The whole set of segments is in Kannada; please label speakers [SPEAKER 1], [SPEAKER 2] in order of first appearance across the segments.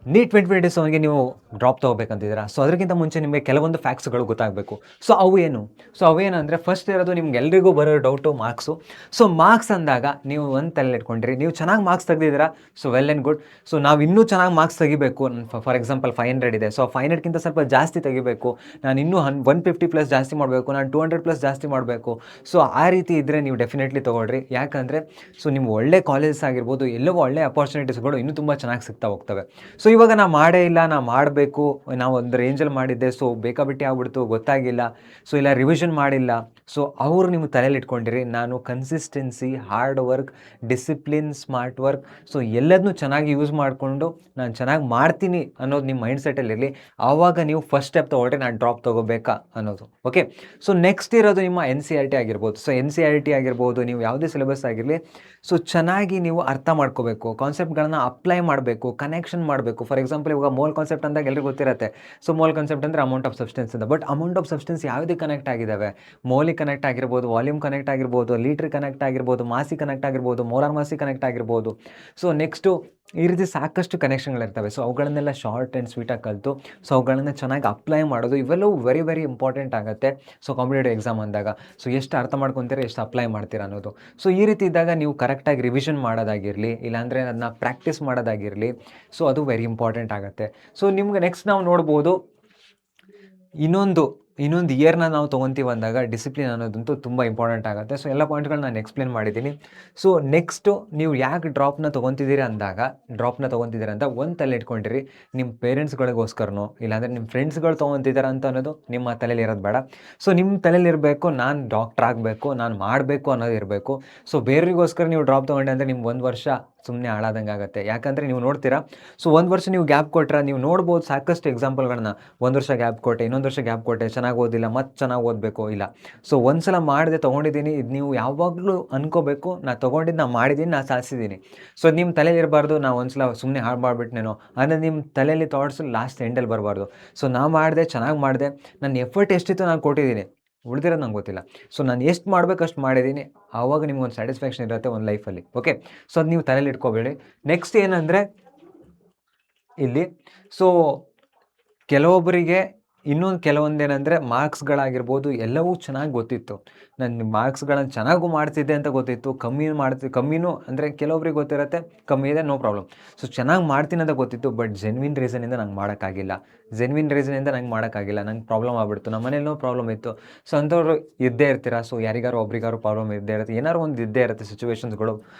[SPEAKER 1] ನೀಟ್ 2027ಗೆ ನೀವು ಡ್ರಾಪ್ ತೊಗೋಬೇಕಂತಿದ್ದೀರಾ? ಸೊ ಅದಕ್ಕಿಂತ ಮುಂಚೆ ನಿಮಗೆ ಕೆಲವೊಂದು ಫ್ಯಾಕ್ಟ್ಸ್ಗಳು ಗೊತ್ತಾಗಬೇಕು. ಸೊ ಅವು ಏನು? ಸೊ ಅವೇನಂದರೆ ಫಸ್ಟ್ ಇರೋದು ನಿಮ್ಗೆಲ್ರಿಗೂ ಬರೋ ಡೌಟು ಮಾರ್ಕ್ಸು. ಸೊ ಮಾರ್ಕ್ಸ್ ಅಂದಾಗ ನೀವು ಒಂದು ತಲೆಯಲ್ಲಿ ಇಟ್ಕೊಂಡಿರಿ, ನೀವು ಚೆನ್ನಾಗಿ ಮಾರ್ಕ್ಸ್ ತೆಗೆದಿದ್ದೀರಾ, so well and good. So ನಾವು ಇನ್ನೂ ಚೆನ್ನಾಗಿ ಮಾರ್ಕ್ಸ್ ತೆಗಿಬೇಕು. ಫಾರ್ ಎಕ್ಸಾಂಪಲ್ 500 ಇದೆ, ಸೊ 500ಕ್ಕಿಂತ ಸ್ವಲ್ಪ ಜಾಸ್ತಿ ತೆಗಿಬೇಕು. ನಾನು ಇನ್ನೂ 150+ ಜಾಸ್ತಿ ಮಾಡಬೇಕು, ನಾನು 200+ ಜಾಸ್ತಿ ಮಾಡಬೇಕು. ಸೊ ಆ ರೀತಿ ಇದ್ದರೆ ನೀವು ಡೆಫಿನೆಟ್ಲಿ ತೊಗೊಳ್ರಿ. ಯಾಕಂದರೆ ಸೊ ನಿಮ್ಮ ಒಳ್ಳೆ ಕಾಲೇಜಸ್ ಆಗಿರ್ಬೋದು, ಎಲ್ಲವೂ ಒಳ್ಳೆ ಅಪಾರ್ಚುನಿಟೀಸ್ಗಳು ಇನ್ನೂ ತುಂಬ ಚೆನ್ನಾಗಿ ಸಿಗ್ತಾ ಹೋಗ್ತವೆ. ಸೊ ಇವಾಗ ನಾ ಮಾಡೇ ಇಲ್ಲ, ನಾ ಮಾಡಬೇಕು, ನಾವು ಒಂದು ರೇಂಜಲ್ಲಿ ಮಾಡಿದ್ದೆ, ಸೊ ಬೇಕಾಬಿಟ್ಟಿ ಆಗ್ಬಿಡ್ತು, ಗೊತ್ತಾಗಿಲ್ಲ, ಸೊ ಇಲ್ಲ ರಿವಿಷನ್ ಮಾಡಿಲ್ಲ. ಸೊ ಅವರು ನಿಮ್ಮ ತಲೆಯಲ್ಲಿ ಇಟ್ಕೊಂಡಿರಿ, ನಾನು consistency, hard work, discipline, smart work, so ಎಲ್ಲದನ್ನೂ ಚೆನ್ನಾಗಿ ಯೂಸ್ ಮಾಡಿಕೊಂಡು ನಾನು ಚೆನ್ನಾಗಿ ಮಾಡ್ತೀನಿ ಅನ್ನೋದು ನಿಮ್ಮ ಮೈಂಡ್ಸೆಟ್ಟಲ್ಲಿರಲಿ. ಆವಾಗ ನೀವು ಫಸ್ಟ್ ಸ್ಟೆಪ್ ತೊಗೊಳ್ರಿ, ನಾನು ಡ್ರಾಪ್ ತೊಗೋಬೇಕಾ ಅನ್ನೋದು. ಓಕೆ, ಸೊ ನೆಕ್ಸ್ಟ್ ಇರೋದು ನಿಮ್ಮ NCERT ಆಗಿರ್ಬೋದು. ಸೊ NCERT ಆಗಿರ್ಬೋದು, ನೀವು ಯಾವುದೇ ಸಿಲೆಬಸ್ ಆಗಿರಲಿ, ಸೊ ಚೆನ್ನಾಗಿ ನೀವು ಅರ್ಥ ಮಾಡ್ಕೋಬೇಕು, ಕಾನ್ಸೆಪ್ಟ್ಗಳನ್ನ ಅಪ್ಲೈ ಮಾಡಬೇಕು, ಕನೆಕ್ಷನ್ ಮಾಡಬೇಕು. ಫಾರ್ ಎಕ್ಸಾಂಪಲ್ ಇವಾಗ ಮೋಲ್ ಕಾನ್ಸೆಪ್ಟ್ ಅಂದಾಗ ಎಲ್ರಿಗೂ ಗೊತ್ತಿರುತ್ತೆ. ಸೊ ಮೋಲ್ ಕಾನ್ಸೆಪ್ಟ್ ಅಂದರೆ ಅಮೌಂಟ್ ಆಫ್ ಸಬ್ಸ್ಟೆನ್ಸ್ ಅಂತ. ಬಟ್ ಅಮೌಂಟ್ ಆಫ್ ಸಬ್ಸ್ಟೆನ್ಸ್ ಯಾವುದಕ್ಕೆ ಕನೆಕ್ಟ್ ಆಗಿದ್ದಾವೆ? ಮೋಲಿಗೆ ಕನೆಕ್ಟ್ ಆಗಿರ್ಬೋದು, ವಾಲ್ಯೂಮ್ ಕನೆಕ್ಟ್ ಆಗಿರ್ಬೋದು, ಲೀಟ್ರ್ ಕನೆಕ್ಟ್ ಆಗಿರ್ಬೋದು, ಮಾಸಿ ಕನೆಕ್ಟ್ ಆಗಿರ್ಬೋದು, ಮೋಲಾರ್ ಮಾಸಿ ಕನೆಕ್ಟ್ ಆಗಿರ್ಬೋದು. ಸೊ ನೆಕ್ಸ್ಟು ಈ ರೀತಿ ಸಾಕಷ್ಟು ಕನೆಕ್ಷನ್ಗಳಿರ್ತವೆ. ಸೊ ಅವುಗಳನ್ನೆಲ್ಲ ಶಾರ್ಟ್ ಆ್ಯಂಡ್ ಸ್ವೀಟಾಗಿ ಕಲಿತು, ಸೊ ಅವುಗಳನ್ನ ಚೆನ್ನಾಗಿ ಅಪ್ಲೈ ಮಾಡೋದು, ಇವೆಲ್ಲವೂ ವೆರಿ ವೆರಿ ಇಂಪಾರ್ಟೆಂಟ್ ಆಗುತ್ತೆ. ಸೊ ಕಾಂಪಿಟೇಟಿವ್ ಎಕ್ಸಾಮ್ ಅಂದಾಗ ಸೊ ಎಷ್ಟು ಅರ್ಥ ಮಾಡ್ಕೊತೀರಾ, ಎಷ್ಟು ಅಪ್ಲೈ ಮಾಡ್ತೀರಾ ಅನ್ನೋದು. ಸೊ ಈ ರೀತಿ ಇದ್ದಾಗ ನೀವು ಕರೆಕ್ಟಾಗಿ ರಿವಿಷನ್ ಮಾಡೋದಾಗಿರಲಿ, ಇಲ್ಲಾಂದರೆ ಅದನ್ನ ಪ್ರಾಕ್ಟೀಸ್ ಮಾಡೋದಾಗಿರಲಿ, ಸೊ ಅದು ವೆರಿ ಇಂಪಾರ್ಟೆಂಟ್ ಆಗುತ್ತೆ. ಸೊ ನಿಮ್ಗೆ ನೆಕ್ಸ್ಟ್ ನಾವು ನೋಡ್ಬೋದು, ಇನ್ನೊಂದು ಇಯರ್ನ ನಾವು ತೊಗೊತೀವಿ ಅಂದಾಗ ಡಿಸಿಪ್ಲಿನ್ ಅನ್ನೋದಂತೂ ತುಂಬ ಇಂಪಾರ್ಟೆಂಟ್ ಆಗುತ್ತೆ. ಸೊ ಎಲ್ಲ ಪಾಯಿಂಟ್ಗಳನ್ನ ನಾನು ಎಕ್ಸ್ಪ್ಲೇನ್ ಮಾಡಿದ್ದೀನಿ. ಸೊ ನೆಕ್ಸ್ಟು ನೀವು ಯಾಕೆ ಡ್ರಾಪ್ನ ತೊಗೊತಿದ್ದೀರಿ ಅಂತ ಒಂದು ತಲೆ ಇಟ್ಕೊಂಡಿರಿ. ನಿಮ್ಮ ಪೇರೆಂಟ್ಸ್ಗಳಿಗೋಸ್ಕರನೋ ಇಲ್ಲಾಂದರೆ ನಿಮ್ಮ ಫ್ರೆಂಡ್ಸ್ಗಳು ತೊಗೊತಿದ್ದಾರೆ ಅಂತ ಅನ್ನೋದು ನಿಮ್ಮ ತಲೆಯಲ್ಲಿ ಇರೋದು ಬೇಡ. ಸೊ ನಿಮ್ಮ ತಲೆಯಲ್ಲಿ ಇರಬೇಕು, ನಾನು ಡಾಕ್ಟ್ರ್ ಆಗಬೇಕು, ನಾನು ಮಾಡಬೇಕು ಅನ್ನೋದು ಇರಬೇಕು. ಸೊ ಬೇರೆಯವ್ರಿಗೋಸ್ಕರ ನೀವು ಡ್ರಾಪ್ ತೊಗೊಂಡೆ ಅಂದರೆ ನಿಮ್ಗೆ 1 ವರ್ಷ ಸುಮ್ಮನೆ ಹಾಳಾದಂಗೆ ಆಗುತ್ತೆ. ಯಾಕಂದರೆ ನೀವು ನೋಡ್ತೀರಾ, ಸೊ 1 ವರ್ಷ ನೀವು ಗ್ಯಾಪ್ ಕೊಟ್ಟರೆ ನೀವು ನೋಡ್ಬೋದು ಸಾಕಷ್ಟು ಎಕ್ಸಾಂಪಲ್ಗಳನ್ನ. 1 ವರ್ಷ ಗ್ಯಾಪ್ ಕೊಟ್ಟೆ, ಇನ್ನೊಂದು ವರ್ಷ ಗ್ಯಾಪ್ ಕೊಟ್ಟೆ, ಚೆನ್ನಾಗಿ ಓದಿಲ್ಲ, ಮತ್ತೆ ಚೆನ್ನಾಗಿ ಓದಬೇಕು, ಇಲ್ಲ. ಸೊ ಒಂದು ಸಲ ಮಾಡಿದೆ, ತೊಗೊಂಡಿದ್ದೀನಿ, ಇದು ನೀವು ಯಾವಾಗಲೂ ಅನ್ಕೋಬೇಕು, ನಾನು ತೊಗೊಂಡಿದ್ದು ನಾನು ಮಾಡಿದ್ದೀನಿ, ನಾನು ಸಾಧಿಸಿದ್ದೀನಿ. ಸೊ ನಿಮ್ಮ ತಲೆಯಲ್ಲಿ ಇರಬಾರ್ದು, ನಾವು ಒಂದು ಸಲ ಸುಮ್ಮನೆ ಹಾಳು ಮಾಡಿಬಿಟ್ನೇನೋ ಅಂದರೆ ನಿಮ್ಮ ತಲೆಯಲ್ಲಿ ಥಾಟ್ಸು ಲಾಸ್ಟ್ ಎಂಡಲ್ಲಿ ಬರಬಾರ್ದು. ಸೊ ನಾನು ಮಾಡಿದೆ, ಚೆನ್ನಾಗಿ ಮಾಡಿದೆ, ನನ್ನ ಎಫರ್ಟ್ ಎಷ್ಟಿತ್ತು ನಾನು ಕೊಟ್ಟಿದ್ದೀನಿ, ಉಳಿದಿರೋದು ನಂಗೆ ಗೊತ್ತಿಲ್ಲ. ಸೊ ನಾನು ಎಷ್ಟು ಮಾಡಬೇಕು ಅಷ್ಟು ಮಾಡಿದ್ದೀನಿ, ಆವಾಗ ನಿಮ್ಗೊಂದು ಸ್ಯಾಟಿಸ್ಫ್ಯಾಕ್ಷನ್ ಇರುತ್ತೆ ಒಂದು ಲೈಫಲ್ಲಿ. ಓಕೆ, ಸೊ ಅದು ನೀವು ತಲೆಯಲ್ಲಿ ಇಟ್ಕೋಬೇಡಿ. ನೆಕ್ಸ್ಟ್ ಏನಂದರೆ ಇಲ್ಲಿ ಸೊ ಕೆಲವೊಬ್ಬರಿಗೆ ಇನ್ನೊಂದು ಕೆಲವೊಂದೇನೆಂದರೆ ಮಾರ್ಕ್ಸ್ಗಳಾಗಿರ್ಬೋದು ಎಲ್ಲವೂ ಚೆನ್ನಾಗಿ ಗೊತ್ತಿತ್ತು. ನಾನು ಮಾರ್ಕ್ಸ್ಗಳನ್ನು ಚೆನ್ನಾಗೂ ಮಾಡ್ತಿದ್ದೆ ಅಂತ ಗೊತ್ತಿತ್ತು, ಕಮ್ಮಿನೂ ಅಂದರೆ ಕೆಲವೊಬ್ರಿಗೆ ಗೊತ್ತಿರುತ್ತೆ, ಕಮ್ಮಿ ಇದೆ ನೋ ಪ್ರಾಬ್ಲಮ್. ಸೊ ಚೆನ್ನಾಗಿ ಮಾಡ್ತೀನಿ ಅಂತ ಗೊತ್ತಿತ್ತು, ಬಟ್ ಜೆನ್ವಿನ್ ರೀಸನಿಂದ ನಂಗೆ ಮಾಡೋಕ್ಕಾಗಿಲ್ಲ, ನಂಗೆ ಪ್ರಾಬ್ಲಮ್ ಆಗ್ಬಿಡ್ತು, ನಮ್ಮ ಮನೇಲೂ ಪ್ರಾಬ್ಲಮ್ ಇತ್ತು. ಸೊ ಅಂಥವ್ರು ಇದ್ದೇ ಇರ್ತೀರ. ಸೊ ಯಾರಿಗಾರು ಒಬ್ರಿಗಾರು ಪ್ರಾಬ್ಲಮ್ ಇದ್ದೇ ಇರುತ್ತೆ, ಏನಾದ್ರು ಒಂದು ಇದ್ದೇ ಇರುತ್ತೆ ಸಿಚುವೇಶನ್ಸ್ಗಳು.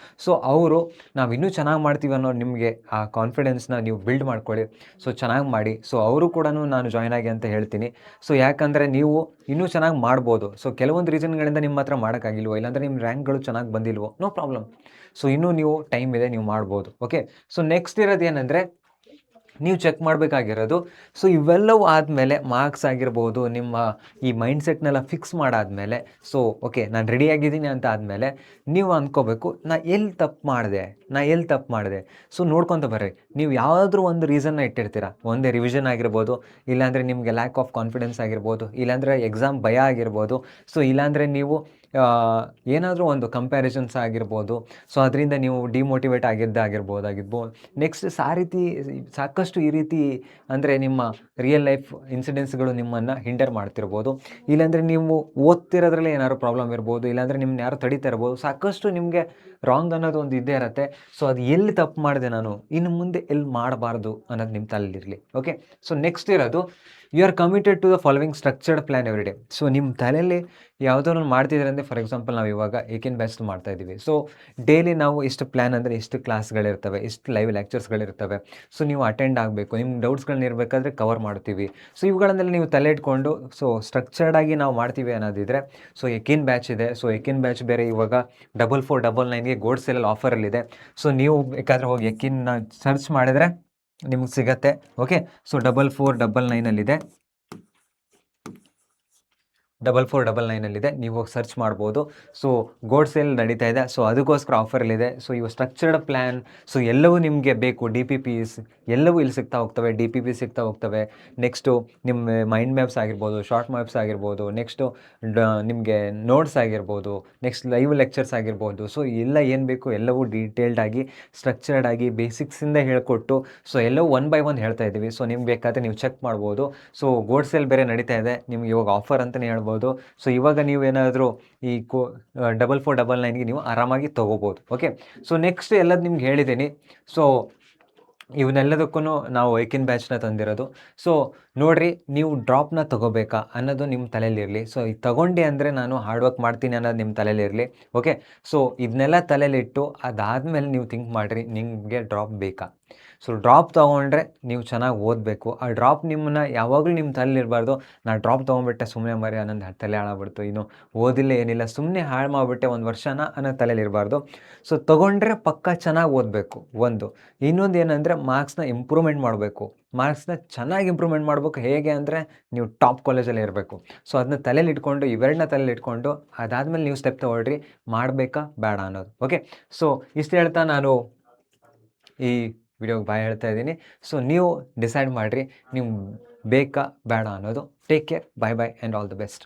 [SPEAKER 1] ಸೊ ಅವರು ನಾವು ಇನ್ನೂ ಚೆನ್ನಾಗಿ ಮಾಡ್ತೀವಿ ಅನ್ನೋ ನಿಮಗೆ ಆ ಕಾನ್ಫಿಡೆನ್ಸ್ನ ನೀವು ಬಿಲ್ಡ್ ಮಾಡ್ಕೊಳ್ಳಿ. ಸೊ ಚೆನ್ನಾಗಿ ಮಾಡಿ. ಸೊ ಅವರು ಕೂಡ ನಾನು ಜಾಯ್ನ್ ಆಗಿ ಅಂತ ಹೇಳ್ತೀನಿ. ಸೊ ಯಾಕಂದರೆ ನೀವು ಇನ್ನೂ ಚೆನ್ನಾಗಿ ಮಾಡ್ಬೋದು. ಸೊ ಕೆಲವೊಂದು ರೀಸನ್ಗಳಿಂದ ನಿಮ್ಮ ಹತ್ರ ಮಾಡೋಕ್ಕಾಗಿಲ್ವೋ, ಇಲ್ಲಾಂದರೆ ನಿಮ್ಮ ರ್ಯಾಂಕ್ಗಳು ಚೆನ್ನಾಗಿ ಬಂದಿಲ್ವೋ, ನೋ ಪ್ರಾಬ್ಲಮ್. ಸೊ ಇನ್ನೂ ನೀವು ಟೈಮ್ ಇದೆ, ನೀವು ಮಾಡ್ಬೋದು. ಓಕೆ, ಸೊ ನೆಕ್ಸ್ಟ್ ಇರೋದು ಏನಂದರೆ ನೀವು ಚೆಕ್ ಮಾಡಬೇಕಾಗಿರೋದು, ಸೊ ಇವೆಲ್ಲವೂ ಆದಮೇಲೆ ಮಾರ್ಕ್ಸ್ ಆಗಿರ್ಬೋದು, ನಿಮ್ಮ ಈ ಮೈಂಡ್ಸೆಟ್ನೆಲ್ಲ ಫಿಕ್ಸ್ ಮಾಡಾದಮೇಲೆ, ಸೊ ಓಕೆ ನಾನು ರೆಡಿಯಾಗಿದ್ದೀನಿ ಅಂತ ಆದಮೇಲೆ ನೀವು ಅಂದ್ಕೋಬೇಕು, ನಾ ಎಲ್ಲಿ ತಪ್ಪು ಮಾಡಿದೆ. ಸೊ ನೋಡ್ಕೊತ ಬರ್ರಿ. ನೀವು ಯಾವುದಾದ್ರೂ ಒಂದು ರೀಸನ್ನ ಇಟ್ಟಿರ್ತೀರ, ಒಂದೇ ರಿವಿಷನ್ ಆಗಿರ್ಬೋದು, ಇಲ್ಲಾಂದರೆ ನಿಮಗೆ ಲ್ಯಾಕ್ ಆಫ್ ಕಾನ್ಫಿಡೆನ್ಸ್ ಆಗಿರ್ಬೋದು, ಇಲ್ಲಾಂದರೆ ಎಕ್ಸಾಮ್ ಭಯ ಆಗಿರ್ಬೋದು, ಸೊ ಇಲ್ಲಾಂದರೆ ನೀವು ಏನಾದರೂ ಒಂದು ಕಂಪ್ಯಾರಿಸನ್ಸ್ ಆಗಿರ್ಬೋದು, ಸೊ ಅದರಿಂದ ನೀವು ಡಿಮೋಟಿವೇಟ್ ಆಗಿರ್ಬೋದು. ನೆಕ್ಸ್ಟ್ ಸಾಕಷ್ಟು ಈ ರೀತಿ ಅಂದರೆ ನಿಮ್ಮ ರಿಯಲ್ ಲೈಫ್ ಇನ್ಸಿಡೆಂಟ್ಸ್ಗಳು ನಿಮ್ಮನ್ನು ಹಿಂಡರ್ ಮಾಡ್ತಿರ್ಬೋದು, ಇಲ್ಲಾಂದರೆ ನೀವು ಓದ್ತಿರೋದ್ರಲ್ಲಿ ಏನಾದ್ರು ಪ್ರಾಬ್ಲಮ್ ಇರ್ಬೋದು, ಇಲ್ಲಾಂದರೆ ನಿಮ್ಮನ್ನ ಯಾರು ತಡೀತಾ ಇರ್ಬೋದು. ಸಾಕಷ್ಟು ನಿಮಗೆ ರಾಂಗ್ ಅನ್ನೋದು ಒಂದು ಇದ್ದೇ ಇರುತ್ತೆ. ಸೊ ಅದು ಎಲ್ಲಿ ತಪ್ಪು ಮಾಡಿದೆ ನಾನು, ಇನ್ನು ಮುಂದೆ ಎಲ್ಲಿ ಮಾಡಬಾರ್ದು ಅನ್ನೋದು ನಿಮ್ಮ ತಲೆಯಲ್ಲಿರಲಿ. ಓಕೆ, ಸೊ ನೆಕ್ಸ್ಟ್ ಇರೋದು, you are committed to the following structured plan every day. So ನಿಮ್ಮ ತಲೆಯಲ್ಲಿ ಯಾವುದೋ ಮಾಡ್ತಿದ್ರೆ ಅಂದರೆ, ಫಾರ್ ಎಕ್ಸಾಂಪಲ್ ನಾವು ಇವಾಗ ಏಕೆನ್ ಬ್ಯಾಚ್ ಮಾಡ್ತಾ ಇದ್ದೀವಿ. ಸೊ ಡೈಲಿ ನಾವು ಎಷ್ಟು ಪ್ಲ್ಯಾನ್ ಅಂದರೆ ಎಷ್ಟು ಕ್ಲಾಸ್ಗಳಿರ್ತವೆ, ಎಷ್ಟು ಲೈವ್ ಲೆಕ್ಚರ್ಸ್ಗಳಿರ್ತವೆ. ಸೊ ನೀವು ಅಟೆಂಡ್ ಆಗಬೇಕು, ನಿಮ್ಮ ಡೌಟ್ಸ್ಗಳನ್ನ ಇರಬೇಕಾದ್ರೆ ಕವರ್ ಮಾಡ್ತೀವಿ. ಸೊ ಇವುಗಳನ್ನೆಲ್ಲ ನೀವು ತಲೆ ಇಟ್ಕೊಂಡು ಸೊ ಸ್ಟ್ರಕ್ಚರ್ಡಾಗಿ ನಾವು ಮಾಡ್ತೀವಿ ಅನ್ನೋದಿದ್ರೆ, ಸೊ ಏಕೆನ್ ಬ್ಯಾಚ್ ಇದೆ. ಸೊ ಏಕೆನ್ ಬ್ಯಾಚ್ ಬೇರೆ ಇವಾಗ 4499ಗೆ ಗೋಲ್ಡ್ ಸೇಲಲ್ಲಿ ಆಫರಲ್ಲಿದೆ. ಸೊ ನೀವು ಬೇಕಾದರೆ ಹೋಗಿ ಏಕೆನ್ನ ಸರ್ಚ್ ಮಾಡಿದರೆ ನಿಮ್ಗೆ ಸಿಗತ್ತೆ. Okay, so 4499ಅಲ್ಲಿದೆ. 4499 ನೀವು ಹೋಗಿ ಸರ್ಚ್ ಮಾಡ್ಬೋದು. ಸೊ ಗೋಲ್ಡ್ ಸೇಲ್ ನಡೀತಾ ಇದೆ. ಸೊ ಅದಕ್ಕೋಸ್ಕರ ಆಫರಲ್ಲಿದೆ. ಸೊ ಇವು ಸ್ಟ್ರಕ್ಚರ್ಡ್ ಪ್ಲ್ಯಾನ್, ಸೊ ಎಲ್ಲವೂ ನಿಮಗೆ ಬೇಕು. ಡಿ ಪಿ ಪಿಸ್ ಎಲ್ಲವೂ ಇಲ್ಲಿ ಸಿಗ್ತಾ ಹೋಗ್ತವೆ. ಡಿ ಪಿ ಪಿ ಸಿಗ್ತಾ ಹೋಗ್ತವೆ. ನೆಕ್ಸ್ಟು ನಿಮ್ಮ ಮೈಂಡ್ ಮ್ಯಾಪ್ಸ್ ಆಗಿರ್ಬೋದು, ಶಾರ್ಟ್ ಮ್ಯಾಪ್ಸ್ ಆಗಿರ್ಬೋದು, ನೆಕ್ಸ್ಟು ನಿಮಗೆ ನೋಟ್ಸ್ ಆಗಿರ್ಬೋದು, ನೆಕ್ಸ್ಟ್ ಲೈವ್ ಲೆಕ್ಚರ್ಸ್ ಆಗಿರ್ಬೋದು. ಸೊ ಎಲ್ಲ ಏನು ಬೇಕು ಎಲ್ಲವೂ ಡೀಟೇಲ್ಡ್ ಆಗಿ ಸ್ಟ್ರಕ್ಚರ್ಡ್ ಆಗಿ ಬೇಸಿಕ್ಸಿಂದ ಹೇಳ್ಕೊಟ್ಟು, ಸೊ ಎಲ್ಲವೂ ಒನ್ ಬೈ ಒನ್ ಹೇಳ್ತಾ ಇದ್ದೀವಿ. ಸೊ ನಿಮ್ಗೆ ಬೇಕಾದರೆ ನೀವು ಚೆಕ್ ಮಾಡ್ಬೋದು. ಸೊ ಗೋಲ್ಡ್ ಸೇಲ್ ಬೇರೆ ನಡೀತಾ ಇದೆ, ನಿಮ್ಗೆ ಇವಾಗ ಆಫರ್ ಅಂತಲೇ ಹೇಳ್ಬೋದು. ಸೊ ಇವಾಗ ನೀವೇನಾದರೂ ಈ 4499ಗೆ ನೀವು ಆರಾಮಾಗಿ ತೊಗೋಬೋದು. ಓಕೆ, ಸೊ ನೆಕ್ಸ್ಟ್ ಎಲ್ಲದು ನಿಮ್ಗೆ ಹೇಳಿದ್ದೀನಿ. ಸೊ ಇವನ್ನೆಲ್ಲದಕ್ಕೂ ನಾವು ವೈಕಿನ್ ಬ್ಯಾಚ್ನ ತಂದಿರೋದು. ಸೊ ನೋಡಿರಿ, ನೀವು ಡ್ರಾಪ್ನ ತೊಗೋಬೇಕಾ ಅನ್ನೋದು ನಿಮ್ಮ ತಲೆಯಲ್ಲಿರಲಿ. ಸೊ ಇದು ತಗೊಂಡು ಅಂದರೆ ನಾನು ಹಾರ್ಡ್ ವರ್ಕ್ ಮಾಡ್ತೀನಿ ಅನ್ನೋದು ನಿಮ್ಮ ತಲೆಯಲ್ಲಿರಲಿ. ಓಕೆ, ಸೊ ಇದನ್ನೆಲ್ಲ ತಲೆಯಲ್ಲಿಟ್ಟು ಅದಾದಮೇಲೆ ನೀವು ಥಿಂಕ್ ಮಾಡಿರಿ, ನಿಮಗೆ ಡ್ರಾಪ್ ಬೇಕಾ. ಸೊ ಡ್ರಾಪ್ ತೊಗೊಂಡ್ರೆ ನೀವು ಚೆನ್ನಾಗಿ ಓದಬೇಕು. ಆ ಡ್ರಾಪ್ ನಿಮ್ಮನ್ನ ಯಾವಾಗಲೂ ನಿಮ್ಮ ತಲೆಯಲ್ಲಿರಬಾರ್ದು. ನಾನು ಡ್ರಾಪ್ ತೊಗೊಂಡ್ಬಿಟ್ಟೆ ಸುಮ್ಮನೆ ಮರಿ ಅನ್ನೋದು ತಲೆ ಹಾಳಾಗ್ಬಿಡ್ತು, ಇನ್ನು ಓದಿಲ್ಲ ಏನಿಲ್ಲ ಸುಮ್ಮನೆ ಹಾಳು ಮಾಡಿಬಿಟ್ಟೆ ಒಂದು ವರ್ಷನ ಅನ್ನೋ ತಲೆಯಲ್ಲಿರಬಾರ್ದು. ಸೊ ತೊಗೊಂಡ್ರೆ ಪಕ್ಕ ಚೆನ್ನಾಗಿ ಓದಬೇಕು ಒಂದು. ಇನ್ನೊಂದು ಏನಂದರೆ ಮಾರ್ಕ್ಸ್ನ ಇಂಪ್ರೂವ್ಮೆಂಟ್ ಮಾಡಬೇಕು. ಮಾರ್ಕ್ಸ್ನ ಚೆನ್ನಾಗಿ ಇಂಪ್ರೂವ್ಮೆಂಟ್ ಮಾಡಬೇಕು. ಹೇಗೆ ಅಂದರೆ ನೀವು ಟಾಪ್ ಕಾಲೇಜಲ್ಲಿ ಇರಬೇಕು. ಸೊ ಅದನ್ನ ತಲೆಯಲ್ಲಿ ಇಟ್ಕೊಂಡು, ಇವೆರಡನ್ನ ತಲೆಯಲ್ಲಿ ಇಟ್ಕೊಂಡು ಅದಾದಮೇಲೆ ನೀವು ಸ್ಟೆಪ್ ತೊಗೊಳ್ರಿ, ಮಾಡಬೇಕಾ ಬೇಡ ಅನ್ನೋದು. ಓಕೆ, ಸೊ ಇಷ್ಟು ಹೇಳ್ತಾ ನಾನು ಈ ವಿಡಿಯೋಗೆ ಬಾಯ್ ಹೇಳ್ತಾ ಇದ್ದೀನಿ. ಸೊ ನೀವು ಡಿಸೈಡ್ ಮಾಡಿರಿ, ನೀವು ಬೇಕಾ ಬೇಡ ಅನ್ನೋದು. Take care, bye bye and all the best.